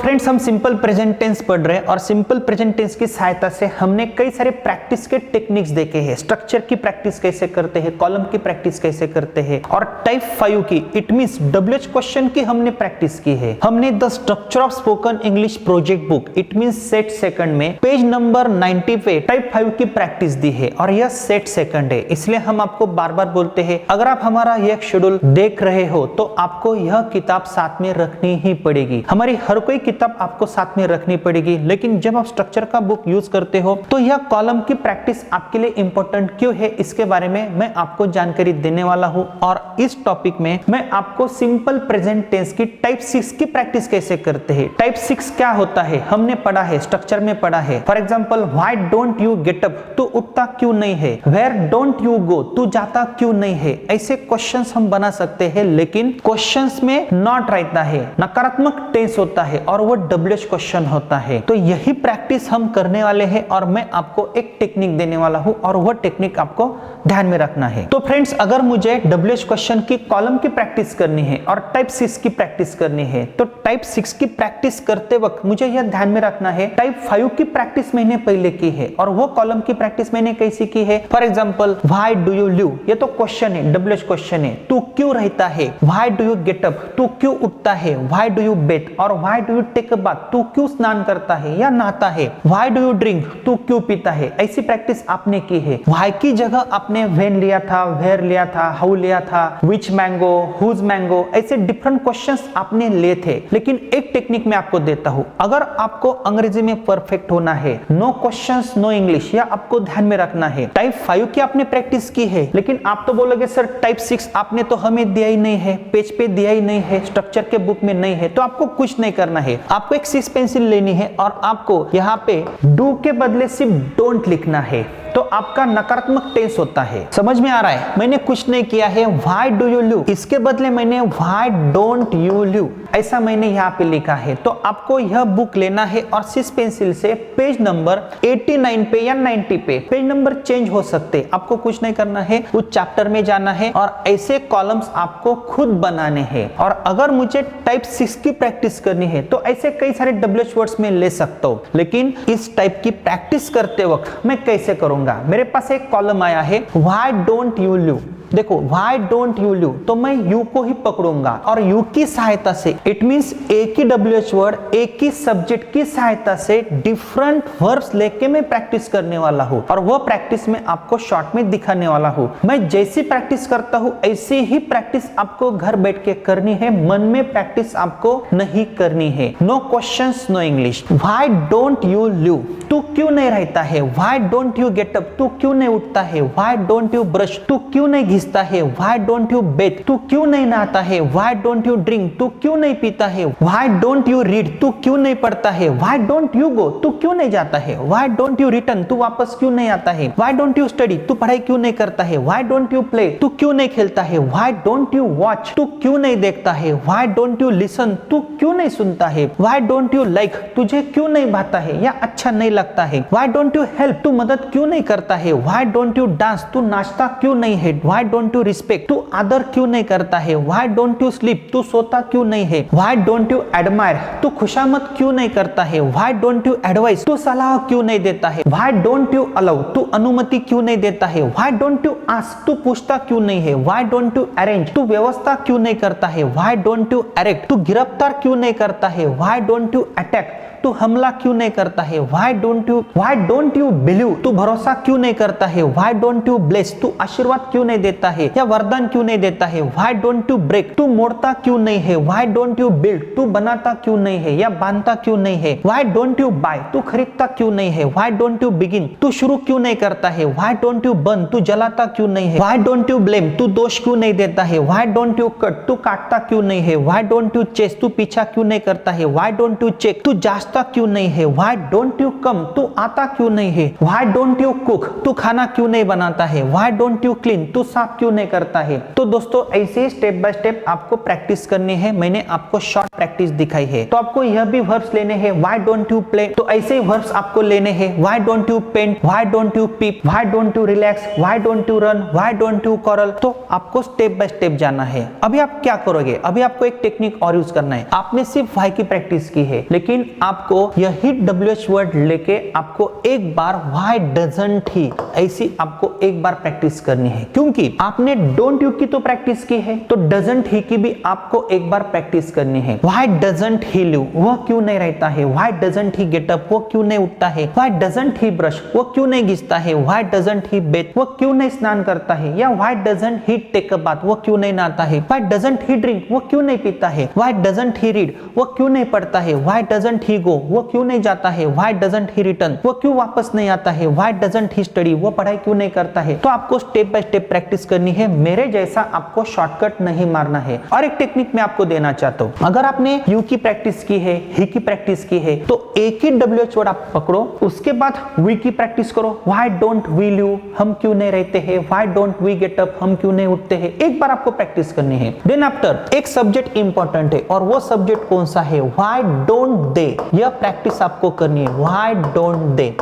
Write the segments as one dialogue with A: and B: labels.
A: Friends, हम simple present tense पढ़ रहे हैं और सिंपल प्रेजेंट टेंस की सहायता से हमने कई सारे प्रैक्टिस के टेक्निक्स देखे हैं। स्ट्रक्चर की प्रैक्टिस कैसे करते हैं, कॉलम की प्रैक्टिस कैसे करते हैं और टाइप 5 की इट मींस डब्ल्यूएच क्वेश्चन की हमने प्रैक्टिस की है। हमने the structure of spoken English project book it means set second में पेज नंबर 90 पे टाइप 5 की प्रैक्टिस दी है और यह सेट सेकंड है। इसलिए हम आपको बार बार बोलते हैं, अगर आप हमारा यह शेड्यूल देख रहे हो तो आपको यह किताब साथ में रखनी ही पड़ेगी। हमारी हर कोई किताब आपको साथ में रखनी पड़ेगी, लेकिन जब आप स्ट्रक्चर का बुक यूज करते हो तो यह कॉलम की प्रैक्टिस आपके लिए इंपॉर्टेंट क्यों है, इसके बारे में मैं आपको जानकारी देने वाला हूं। और इस टॉपिक में मैं आपको सिंपल प्रेजेंट टेंस की टाइप 6 की प्रैक्टिस कैसे करते हैं। टाइप 6 क्या होता है हमने पढ़ा है, स्ट्रक्चर में पढ़ा है। For example, why don't you get up, तू उठता क्यों नहीं है। वेयर डोंट यू गो, तू जाता क्यों नहीं है। ऐसे क्वेश्चंस हम बना सकते हैं, लेकिन क्वेश्चंस में नॉट रहता है, नकारात्मक टेंस होता है और वो डब्ल्यूएच क्वेश्चन होता है। तो यही प्रैक्टिस हम करने वाले हैं और मैं आपको एक टेक्निक देने वाला हूं और वो टेक्निक आपको ध्यान में रखना है। तो फ्रेंड्स, अगर मुझे डब्ल्यूएच क्वेश्चन की कॉलम की प्रैक्टिस करनी है और टाइप 6 की प्रैक्टिस करनी है, तो टाइप 6 की प्रैक्टिस करते वक्त मुझे यह ध्यान में रखना है, टाइप 5 की प्रैक्टिस मैंने पहले की है और वो कॉलम की प्रैक्टिस मैंने कैसी की है। For example, why do you live, ये तो क्वेश्चन है, डब्ल्यूएच क्वेश्चन है। तू क्यों रहता है। Why do you get up, तू क्यों उठता है। व्हाई डू यू बेथ और why do you take a bath, तू क्यों स्नान करता है या नहाता है। व्हाई डू यू ड्रिंक, तू क्यों पीता है। ऐसी प्रैक्टिस आपने की है। व्हाई की जगह आपने व्हेन लिया था, वेयर लिया था, हाउ लिया था, विच मैंगो, हुज मैंगो, ऐसे डिफरेंट क्वेश्चंस आपने लिए थे। लेकिन एक टेक्निक मैं आपको देता हूं, अगर आपको अंग्रेजी में परफेक्ट होना है, नो क्वेश्चंस नो इंग्लिश, या आपको ध्यान में रखना है। टाइप 5 की आपने प्रैक्टिस की है, लेकिन आप तो बोलोगे सर टाइप 6 आपने तो हमें दिया ही नहीं है, पेज पे दिया ही नहीं है, स्ट्रक्चर के बुक में नहीं है, तो आपको कुछ नहीं करना है। आपको एक 6 पेंसिल लेनी है और आपको यहाँ पे डू के बदले सिर्फ डोंट लिखना है, तो आपका नकारात्मक टेंस होता है। समझ में आ रहा है, मैंने कुछ नहीं किया है। व्हाई डू यू लिव, इसके बदले मैंने व्हाई डोंट यू लिव, ऐसा मैंने यहाँ पे लिखा है। तो आपको यह बुक लेना है और 6 पेंसिल से पेज नंबर 89 पे या 90 पे, पेज नंबर चेंज हो सकते, आपको कुछ नहीं करना है, उस चैप्टर में जाना है और ऐसे कॉलम्स आपको खुद बनाने हैं। और अगर मुझे टाइप 6 की प्रैक्टिस करनी है तो ऐसे कई सारे डब्ल्यूएच वर्ड्स में ले सकता हूँ, लेकिन इस टाइप की प्रैक्टिस करते वक्त मैं कैसे करूंगा। मेरे पास एक कॉलम आया है, व्हाई डोंट यू लिव। देखो, व्हाई डोंट यू लिव, तो मैं यू को ही पकड़ूंगा और यू की सहायता से, इट मींस एक ही डब्ल्यूएच वर्ड, एक ही सब्जेक्ट की सहायता से डिफरेंट वर्ब्स लेके मैं प्रैक्टिस करने वाला हूं और वो प्रैक्टिस मैं आपको शॉर्ट में दिखाने वाला हूं। मैं जैसी प्रैक्टिस करता हूं ऐसी ही प्रैक्टिस आपको घर बैठ के करनी है, मन में प्रैक्टिस आपको नहीं करनी है। No questions no English. Why don't you live, तू क्यों नहीं रहता है। Why don't you get up, तू क्यों नहीं उठता है। व्हाई डोंट यू ब्रश, तू क्यों नहीं घिसता है। व्हाई डोंट यू बेथ, तू क्यों नहीं नहाता है। व्हाई डोंट यू ड्रिंक, तू क्यों नहीं पीता है। व्हाई डोंट यू रीड, तू क्यों नहीं पढ़ता है। व्हाई डोंट यू गो, तू क्यों नहीं जाता है। व्हाई डोंट यू रिटर्न, तू वापस क्यों नहीं आता है। व्हाई डोंट यू स्टडी, तू पढ़ाई क्यों नहीं करता है। व्हाई डोंट यू प्ले, तू क्यों नहीं खेलता है। व्हाई डोंट यू वॉच, तू क्यों नहीं देखता है। व्हाई डोंट यू लिसन, तू क्यों नहीं सुनता है। व्हाई डोंट यू लाइक, तुझे क्यों नहीं भाता है या अच्छा नहीं लगता है। व्हाई डोंट यू हेल्प, तू मदद क्यों नहीं करता है। व्हाई डोंट यू डांस, तू नाचता क्यों नहीं है। व्हाई डोंट यू रिस्पेक्ट, तू आदर क्यों नहीं करता है। व्हाई डोंट यू स्लीप, तू सोता क्यों नहीं है। व्हाई डोंट यू एडमायर, तू खुशामद क्यों नहीं करता है। व्हाई डोंट यू एडवाइस, तू सलाह क्यों नहीं देता है। व्हाई डोंट यू अलाउ, तू अनुमति क्यों नहीं देता है। व्हाई डोंट यू आस्क, तू पूछता क्यों नहीं है। व्हाई डोंट यू अरेंज, तू व्यवस्था क्यों नहीं करता है। व्हाई डोंट यू एरेक्ट, तू गिरफ्तार क्यों नहीं करता है। व्हाई डोंट यू अटैक, तू हमला क्यों नहीं करता है। व्हाई डोंट यू बिलीव, तू भरोसा क्यों नहीं करता है। व्हाई डोंट यू ब्लेस, तू आशीर्वाद क्यों नहीं देता है या वरदान क्यों नहीं देता है। व्हाई डोंट यू ब्रेक, तू मोड़ता क्यों नहीं है। व्हाई डोंट यू बिल्ड, तू बनाता क्यों नहीं है या बांधता क्यों नहीं है। व्हाई डोंट यू बाय, तू खरीदता क्यों नहीं है। व्हाई डोंट यू बिगिन, तू शुरू क्यों नहीं करता है। व्हाई डोंट यू बर्न, तू जलाता क्यों नहीं है। व्हाई डोंट यू ब्लेम, तू दोष क्यों नहीं देता है। व्हाई डोंट यू कट, तू काटता क्यों नहीं है। व्हाई डोंट यू चेस, तू पीछा क्यों नहीं करता है। व्हाई डोंट यू चेक, तू जांचता क्यों नहीं है। व्हाई डोंट यू कम, तू आता क्यों नहीं है। व्हाई डोंट यू कुक, तू खाना क्यों नहीं बनाता है। व्हाई डोंट यू क्लीन, तू साफ आप क्यों नहीं करता है। तो दोस्तों ऐसे ही स्टेप बाय स्टेप आपको प्रैक्टिस करनी है। मैंने आपको शॉर्ट प्रैक्टिस दिखाई है। तो आपको यह भी वर्ब्स लेने हैं, व्हाई डोंट यू प्ले, तो ऐसे ही वर्ब्स आपको लेने हैं, why don't you paint, why don't you peep, why don't you relax, why don't you run, why don't you crawl. तो आपको स्टेप बाय स्टेप जाना है। अभी आप क्या करोगे, अभी आपको एक टेक्निक और यूज करना है। आपने सिर्फ व्हाई की प्रैक्टिस की है, लेकिन आपको यही WH वर्ड लेके आपको एक बार व्हाई डजंट ही ऐसी आपको एक बार प्रैक्टिस करनी है। क्योंकि आपने डोंट यू की तो प्रैक्टिस की है, तो डजंट ही की भी आपको एक बार प्रैक्टिस करनी है। व्हाई डजंट ही लिव, वह क्यों नहीं रहता है, why doesn't he get up, वो क्यों नहीं उठता है, व्हाई डजंट ही ब्रश, वो क्यों नहीं घिसता है, व्हाई डजंट ही बेथ, वो क्यों नहीं स्नान करता है, या why doesn't he take a bath, वो क्यों नहीं नहाता है, व्हाई डजंट ही ड्रिंक, वो क्यों नहीं पीता है, व्हाई डजंट ही रीड, वो क्यों नहीं पढ़ता है, व्हाई डजंट ही गो, वो क्यों नहीं जाता है, व्हाई डजंट ही रिटर्न, वो क्यों वापस नहीं आता है, व्हाई डजंट ही स्टडी, वो पढ़ाई क्यों नहीं करता है। तो आपको स्टेप बाय स्टेप प्रैक्टिस करनी है, मेरे जैसा आपको शॉर्टकट नहीं मारना है। और एक टेक्निक मैं आपको देना चाहता हूं, अगर आपने यू की प्रैक्टिस की है, ही की प्रैक्टिस की है, तो एक ही WH वर्ड आप पकड़ो, उसके बाद वी की प्रैक्टिस करो, व्हाई डोंट वी लिव, हम क्यों नहीं रहते हैं, why don't we get up, हम क्यों नहीं उठते हैं। एक बार आपको प्रैक्टिस करनी है। देन आफ्टर एक सब्जेक्ट इंपॉर्टेंट है, और वो सब्जेक्ट कौन सा है, व्हाई डोंट दे, यह प्रैक्टिस आपको करनी है। व्हाई डोंट दे,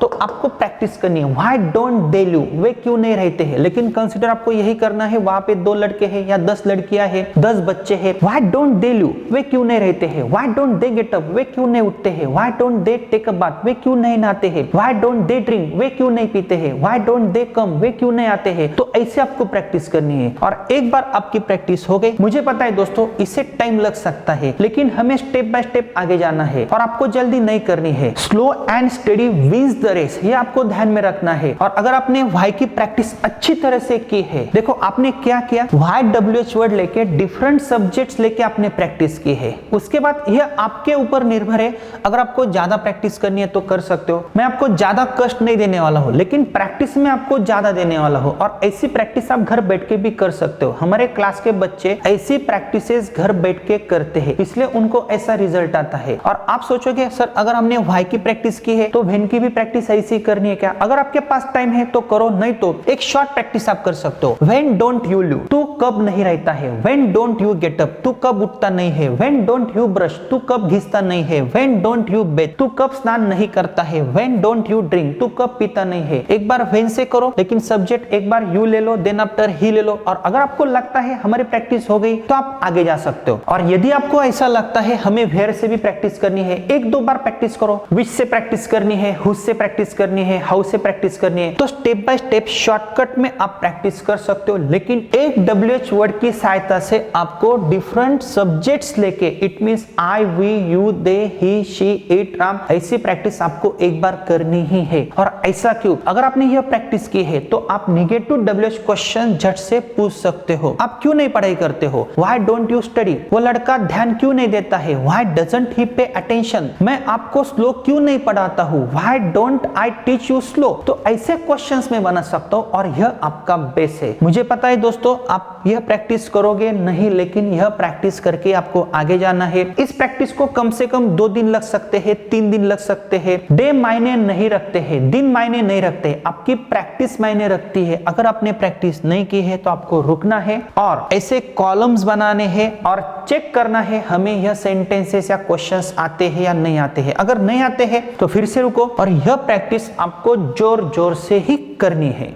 A: तो आपको प्रैक्टिस करनी है। व्हाई डोंट दे लिव, वे क्यों नहीं रहते हैं। लेकिन कंसीडर आपको यही करना है, वहां पे 2 लड़के हैं या 10 लड़कियां हैं, 10 बच्चे हैं। व्हाई डोंट दे लिव, वे क्यों नहीं रहते हैं, why don't they get up, वे क्यों नहीं उठते हैं, why don't they take a bath, वे क्यों नहीं नहाते हैं, व्हाई डोंट दे ड्रिंक, वे क्यों नहीं पीते हैं, व्हाई डोंट दे कम, वे क्यों नहीं आते हैं। तो ऐसे आपको प्रैक्टिस करनी है। और एक बार आपकी प्रैक्टिस हो गई, मुझे पता है दोस्तों इससे टाइम लग सकता है, लेकिन हमें स्टेप बाय स्टेप आगे जाना है और आपको जल्दी नहीं करनी है। Slow and steady wins the race, ये आपको ध्यान में रखना है। और अगर आपने व्हाई की प्रैक्टिस अच्छी तरह से की है, देखो आपने क्या किया, व्हाई WH वर्ड लेके डिफरेंट सब्जेक्ट्स लेके आपने प्रैक्टिस की है। उसके बाद यह आपके ऊपर निर्भर है, अगर आपको ज्यादा प्रैक्टिस करनी है तो कर सकते हो। मैं आपको ज्यादा कष्ट नहीं देने वाला हूं, लेकिन प्रैक्टिस में आपको ज्यादा देने वाला हूं। और ऐसी प्रैक्टिस आप घर बैठ के भी कर सकते हो। हमारे क्लास के बच्चे ऐसी प्रैक्टिसेस घर बैठ के करते हैं, इसलिए उनको ऐसा रिजल्ट आता है। और आप सोचोगे सर अगर हमने व्हाई की प्रैक्टिस की है तो वेन की भी प्रैक्टिस ऐसी करनी है क्या। अगर आपके पास टाइम है तो करो, नहीं तो एक शॉर्ट प्रैक्टिस आप कर सकते हो। व्हेन डोंट यू लिव, तू कब नहीं रहता है। When don't you get up, तू कब उठता नहीं है। व्हेन डोंट यू ब्रश, तू कब घिसता नहीं है। व्हेन डोंट यू बेथ, तू कब स्नान नहीं करता है। व्हेन डोंट यू ड्रिंक, तू कब पीता नहीं है। एक बार व्हेन से करो, लेकिन सब्जेक्ट एक बार यू ले लो, देन आफ्टर ही ले लो। और अगर आपको लगता है हमारी प्रैक्टिस हो गई तो आप आगे जा सकते हो। और यदि आपको ऐसा लगता है हमें वेयर से भी प्रैक्टिस करनी है, 1-2 बार प्रैक्टिस करो। विच से प्रैक्टिस करनी है, हुज से प्रैक्टिस करनी है, हाउ से प्रैक्टिस करनी है, तो स्टेप बाय स्टेप शॉर्टकट में आप प्रैक्टिस कर सकते हो। लेकिन एक WH वर्ड की सहायता से आपको डिफरेंट सब्जेक्ट्स लेके, it means I, we, you, they, he, she, it, Ram, ऐसी प्रैक्टिस आपको एक बार करनी ही है। और ऐसा क्यों, अगर आपने यह प्रैक्टिस की है तो आप नेगेटिव WH क्वेश्चन झट से पूछ सकते हो। आप क्यों नहीं पढ़ाई करते हो, व्हाई डोंट यू स्टडी, वो लड़का ध्यान क्यों नहीं देता है, why doesn't he pay attention, मैं आपको स्लो क्यों नहीं पढ़ाता हूँ, why don't I teach you slow. तो ऐसे क्वेश्चंस में बना सकता हूं और यह आपका बेस है। मुझे पता है दोस्तों आप यह प्रैक्टिस करोगे नहीं, लेकिन यह प्रैक्टिस करके आपको आगे जाना है। इस प्रैक्टिस को कम से कम 2 दिन लग सकते हैं, 3 दिन लग सकते हैं। डे मायने नहीं रखते हैं, दिन मायने नहीं रखते, आपकी प्रैक्टिस मायने रखती है। अगर आपने प्रैक्टिस नहीं की है तो आपको रुकना है और ऐसे कॉलम्स बनाने हैं और चेक करना है हमें यह सेंटेंसेस या क्वेश्चंस आते हैं या नहीं आते हैं। अगर नहीं आते हैं तो फिर से रुको और यह प्रैक्टिस आपको जोर जोर से ही करनी है।